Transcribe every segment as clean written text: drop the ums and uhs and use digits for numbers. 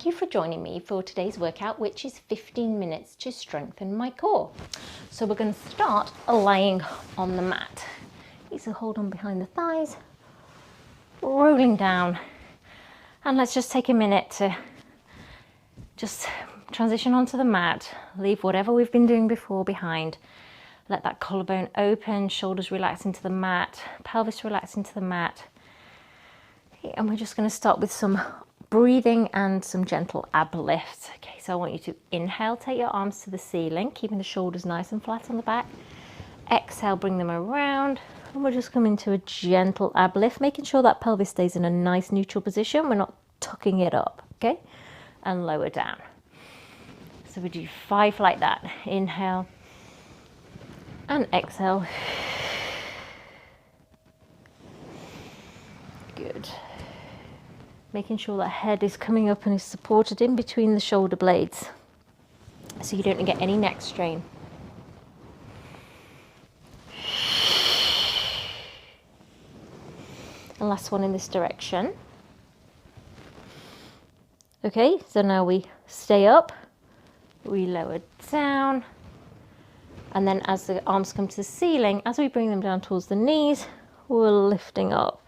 thank you for joining me for today's workout, which is 15 minutes to strengthen my core. So we're going to start lying on the mat. So hold on behind the thighs, rolling down, and let's just take a minute to just transition onto the mat, leave whatever we've been doing before behind. Let that collarbone open, shoulders relax into the mat, pelvis relax into the mat. And we're just going to start with some breathing and some gentle ab lifts. Okay, so I want you to inhale, take your arms to the ceiling, keeping the shoulders nice and flat on the back. Exhale, bring them around, and we'll just come into a gentle ab lift, making sure that pelvis stays in a nice neutral position. We're not tucking it up, okay? And lower down. So we do 5 like that. Inhale and exhale. Good. Making sure that head is coming up and is supported in between the shoulder blades so you don't get any neck strain. And last one in this direction. Okay, so now we stay up, we lower down, and then as the arms come to the ceiling, as we bring them down towards the knees, we're lifting up.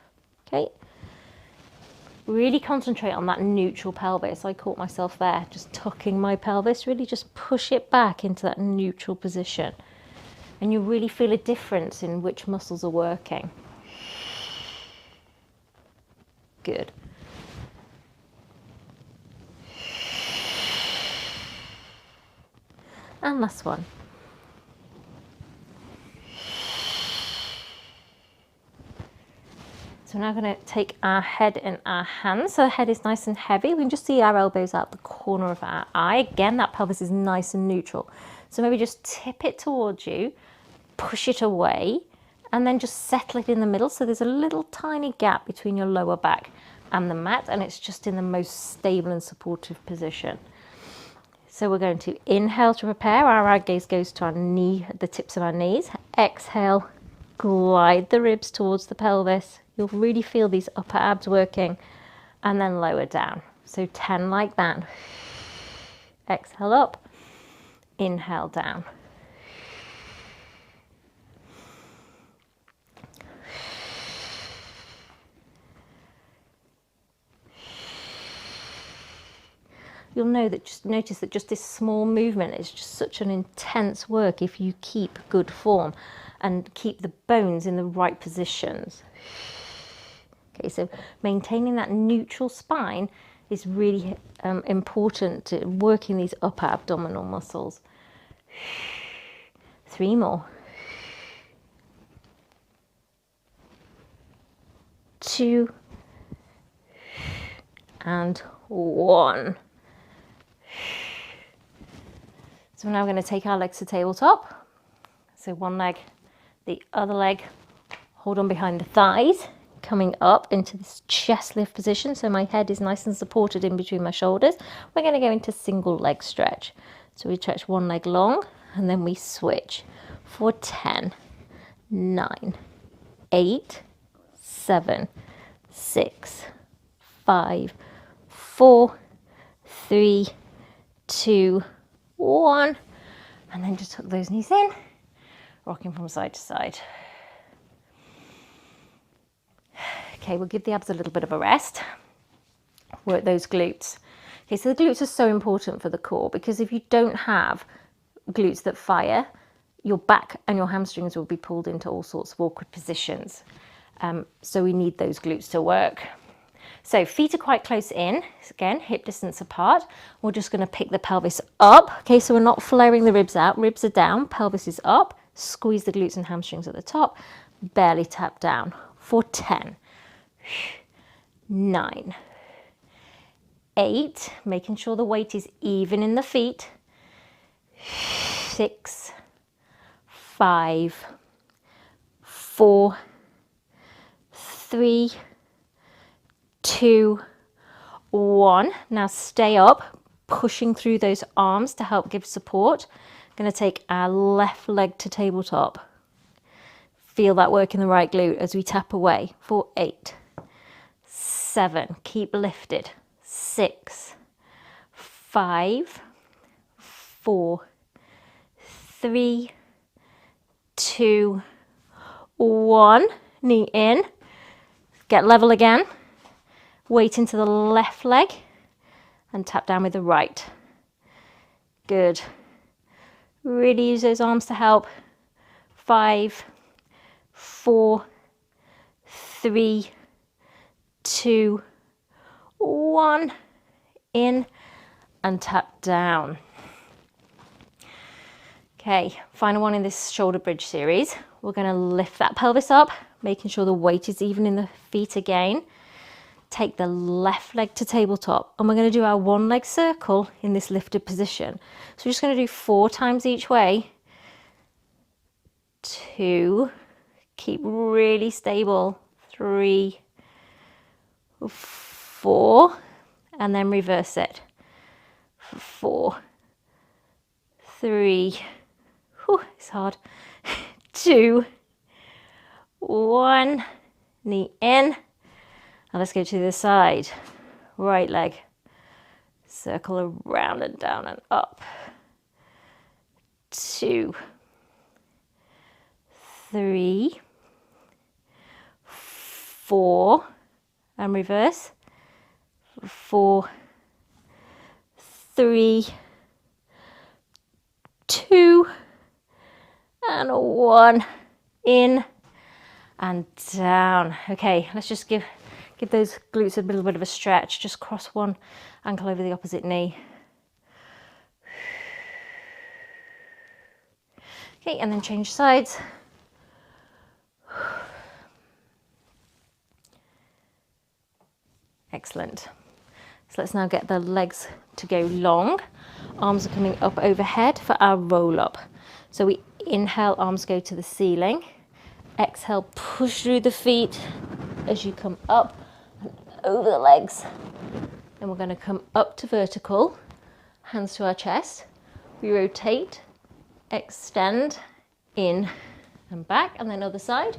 Okay. Really concentrate on that neutral pelvis. I caught myself there, just tucking my pelvis, really just push it back into that neutral position. And you really feel a difference in which muscles are working. Good. And last one. So we're now going to take our head in our hands. So the head is nice and heavy. We can just see our elbows out the corner of our eye. Again, that pelvis is nice and neutral. So maybe just tip it towards you, push it away, and then just settle it in the middle. So there's a little tiny gap between your lower back and the mat, and it's just in the most stable and supportive position. So we're going to inhale to prepare. Our eye gaze goes to our knee, the tips of our knees. Exhale, glide the ribs towards the pelvis. You'll really feel these upper abs working, and then lower down. So 10 like that. Exhale up, inhale down. You'll know that notice that just this small movement is just such an intense work if you keep good form and keep the bones in the right positions. Okay, so maintaining that neutral spine is really important to working these upper abdominal muscles. 3 more. 2 and 1. So we're now going to take our legs to tabletop. So one leg, the other leg, hold on behind the thighs, coming up into this chest lift position. So my head is nice and supported in between my shoulders. We're going to go into single leg stretch. So we stretch one leg long and then we switch for 10, 9, 8, 7, 6, 5, 4, 3, 2, 1. And then just tuck those knees in, rocking from side to side. Okay, we'll give the abs a little bit of a rest. Work those glutes. Okay, so the glutes are so important for the core because if you don't have glutes that fire, your back and your hamstrings will be pulled into all sorts of awkward positions. So we need those glutes to work. So feet are quite close in, again, hip distance apart. We're just going to pick the pelvis up. Okay, so we're not flaring the ribs out. Ribs are down, pelvis is up. Squeeze the glutes and hamstrings at the top. Barely tap down for 10. 9, 8, making sure the weight is even in the feet. 6, 5, 4, 3, 2, 1. Now stay up, pushing through those arms to help give support. Going to take our left leg to tabletop. Feel that work in the right glute as we tap away for 8, 7, keep lifted, 6, 5, 4, 3, 2, 1. Knee in. Get level again. Weight into the left leg and tap down with the right. Good. Really use those arms to help. 5, 4, 3, 2, 1. In and tap down. Okay, final one in this shoulder bridge series. We're going to lift that pelvis up, making sure the weight is even in the feet again. Take the left leg to tabletop, and we're going to do our one leg circle in this lifted position. So we're just going to do 4 times each way. 2, keep really stable. 3, 4, and then reverse it. 4, 3, whew, it's hard. 2, 1, knee in. Now let's go to the side. Right leg, circle around and down and up. 2, 3, 4, and reverse. 4, 3, 2, and 1. In and down. Okay, let's just give those glutes a little bit of a stretch. Just cross one ankle over the opposite knee. Okay, and then change sides. Excellent. So let's now get the legs to go long. Arms are coming up overhead for our roll up. So we inhale, arms go to the ceiling. Exhale, push through the feet as you come up and over the legs. Then we're going to come up to vertical, hands to our chest. We rotate, extend, in and back, and then other side.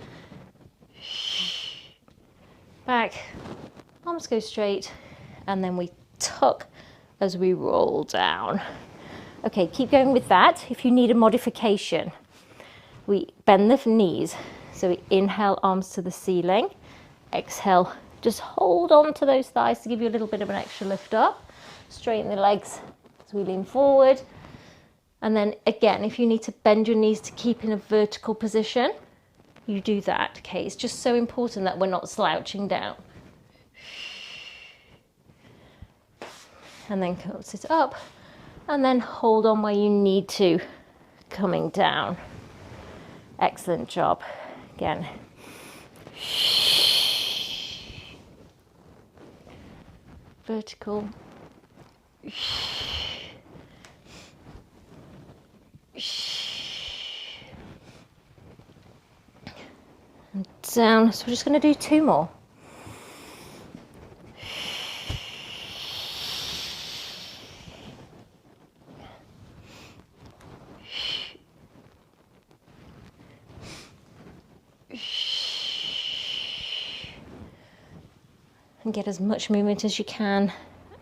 Back, arms go straight, and then we tuck as we roll down. Okay, keep going with that. If you need a modification, we bend the knees. So we inhale, arms to the ceiling. Exhale, just hold on to those thighs to give you a little bit of an extra lift up. Straighten the legs as we lean forward. And then again, if you need to bend your knees to keep in a vertical position, you do that. Okay, it's just so important that we're not slouching down. And then sit up, and then hold on where you need to, coming down. Excellent job. Again. Vertical. And down. So we're just going to do 2 more. And get as much movement as you can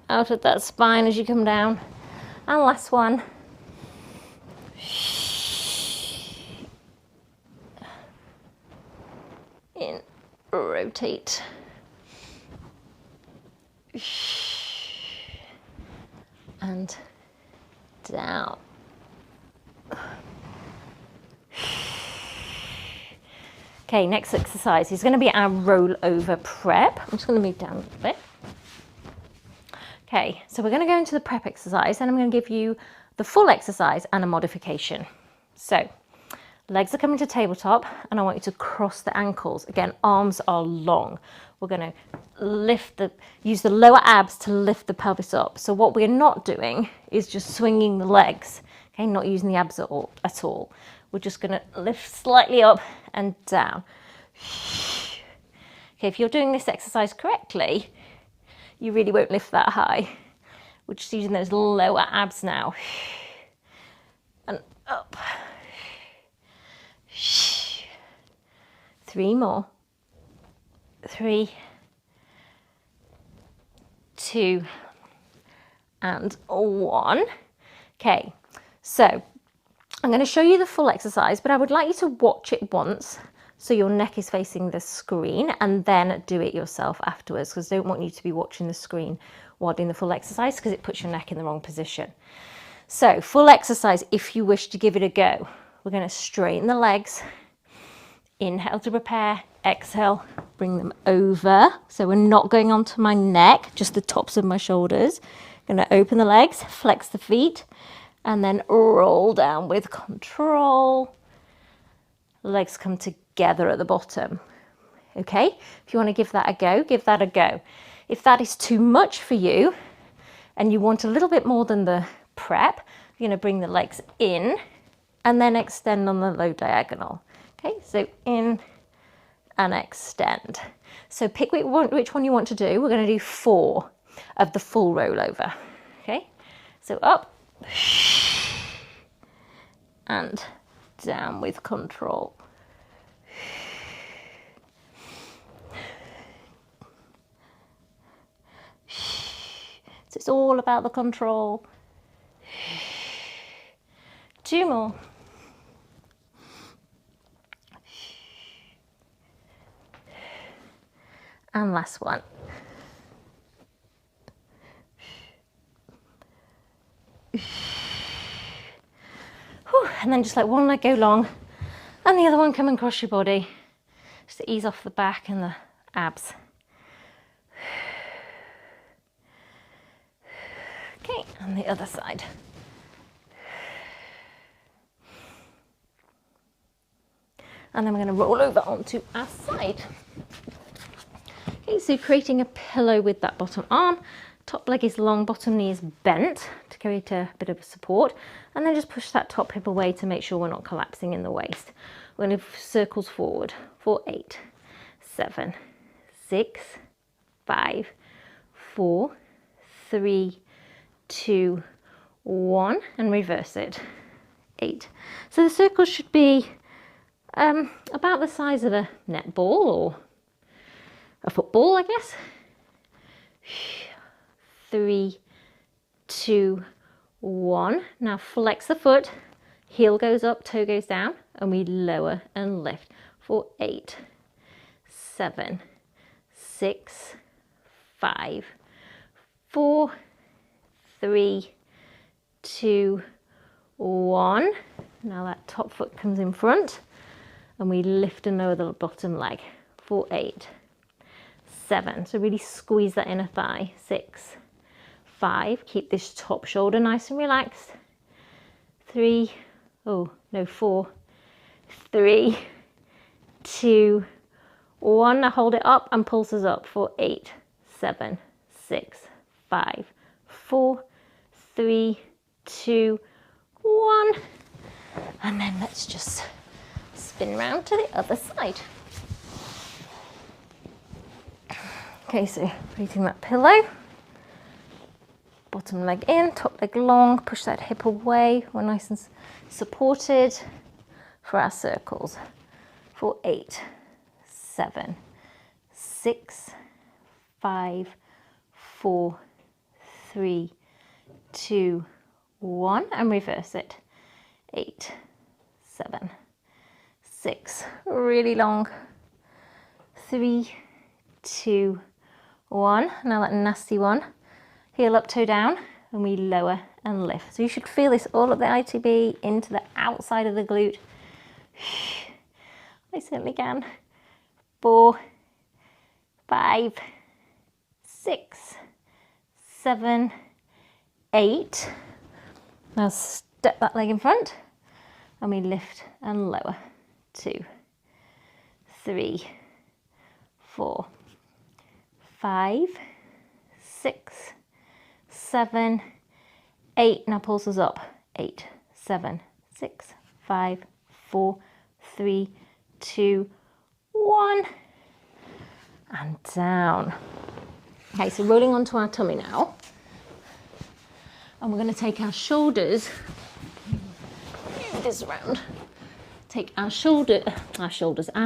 out of that spine as you come down. And last one. In, rotate. And down. Okay, next exercise is going to be our roll over prep. I'm just going to move down a little bit. Okay, so we're going to go into the prep exercise, and I'm going to give you the full exercise and a modification. So legs are coming to tabletop, and I want you to cross the ankles. Again, arms are long. We're going to use the lower abs to lift the pelvis up. So what we're not doing is just swinging the legs, okay, not using the abs at all. We're just going to lift slightly up and down. Okay, if you're doing this exercise correctly, you really won't lift that high. We're just using those lower abs now. And up. 3 more. 3, 2, and 1. Okay, so I'm going to show you the full exercise, but I would like you to watch it once so your neck is facing the screen, and then do it yourself afterwards, because I don't want you to be watching the screen while doing the full exercise because it puts your neck in the wrong position. So full exercise, if you wish to give it a go, we're going to straighten the legs, inhale to prepare, exhale, bring them over. So we're not going onto my neck, just the tops of my shoulders. Going to open the legs, flex the feet, and then roll down with control. Legs come together at the bottom. Okay, if you want to give that a go, give that a go. If that is too much for you and you want a little bit more than the prep, you're going to bring the legs in and then extend on the low diagonal. Okay, so in and extend. So pick which one you want to do. We're going to do 4 of the full rollover. Okay, so up and down with control. So it's all about the control. 2 more. And last one. Whew. And then just let one leg go long and the other one come and cross your body, just to ease off the back and the abs. Okay, and the other side. And then we're going to roll over onto our side. Okay, so creating a pillow with that bottom arm, top leg is long, bottom knee is bent to create a bit of support, and then just push that top hip away to make sure we're not collapsing in the waist. We're going to circles forward for 8, 7, 6, 5, 4, 3, 2, 1, and reverse it. 8. So the circles should be about the size of a netball or a football, I guess. 3, 2, 1. Now flex the foot, heel goes up, toe goes down, and we lower and lift for 8, 7, 6, 5, 4, 3, 2, 1. Now that top foot comes in front and we lift and lower the bottom leg for 8, 7. So really squeeze that inner thigh. 6, 5. Keep this top shoulder nice and relaxed. 3, 4, 3, 2, 1. Now hold it up and pulse us up for 8, 7, 6, 5, 4, 3, 2, 1. And then let's just spin round to the other side. Okay, so creating that pillow, bottom leg in, top leg long, push that hip away. We're nice and supported for our circles for 8, 7, 6, 5, 4, 3, 2, 1, and reverse it. 8, 7, 6, really long. 3, 2, 1. Now that nasty one. Heel up, toe down, and we lower and lift. So you should feel this all up the ITB into the outside of the glute. I certainly can. 4, 5, 6, 7, 8. Now step that leg in front and we lift and lower. 2, 3, 4, 5, 6, 7, 8. Now pulse us up. 8, 7, 6, 5, 4, 3, 2, 1. And down. Okay, so rolling onto our tummy now. And we're going to take our shoulders, move this around, take our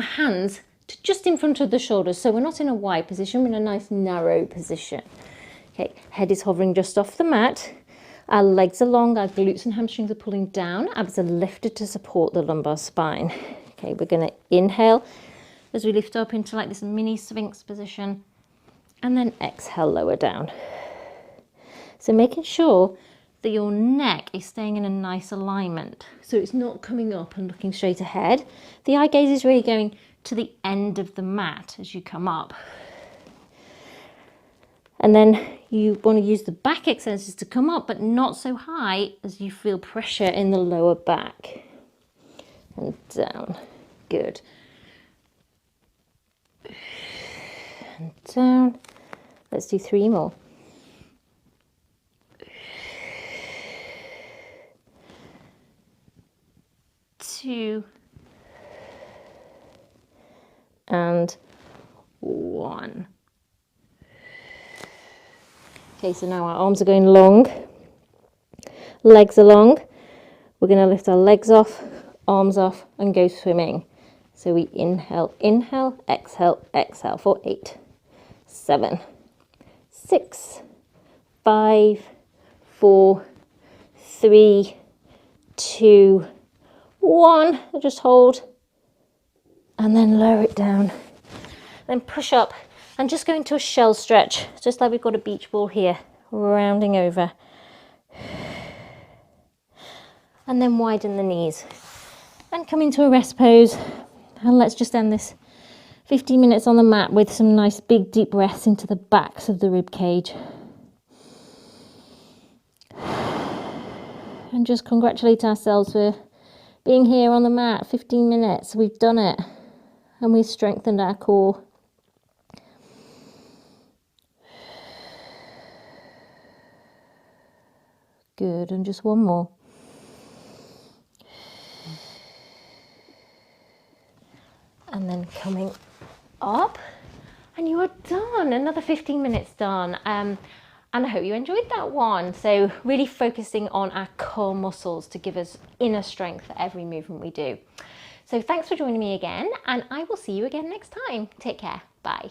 hands to just in front of the shoulders. So we're not in a wide position, we're in a nice narrow position. Okay, head is hovering just off the mat. Our legs are long, our glutes and hamstrings are pulling down, abs are lifted to support the lumbar spine. Okay, we're going to inhale as we lift up into like this mini Sphinx position, and then exhale, lower down. So making sure that your neck is staying in a nice alignment, so it's not coming up and looking straight ahead. The eye gaze is really going to the end of the mat as you come up. And then you want to use the back extensions to come up, but not so high as you feel pressure in the lower back. And down. Good. And down. Let's do 3 more. Two. And 1. Okay, so now our arms are going long, legs are long. We're going to lift our legs off, arms off, and go swimming. So we inhale, inhale, exhale, exhale for 8, 7, 6, 5, 4, 3, 2, 1. Just hold, and then lower it down. Then push up and just go into a shell stretch, just like we've got a beach ball here, rounding over. And then widen the knees. And come into a rest pose. And let's just end this 15 minutes on the mat with some nice big deep breaths into the backs of the rib cage. And just congratulate ourselves for being here on the mat, 15 minutes. We've done it. And we've strengthened our core. Good, and just one more. And then coming up, and you are done. Another 15 minutes done. And I hope you enjoyed that one. So really focusing on our core muscles to give us inner strength for every movement we do. So thanks for joining me again, and I will see you again next time. Take care. Bye.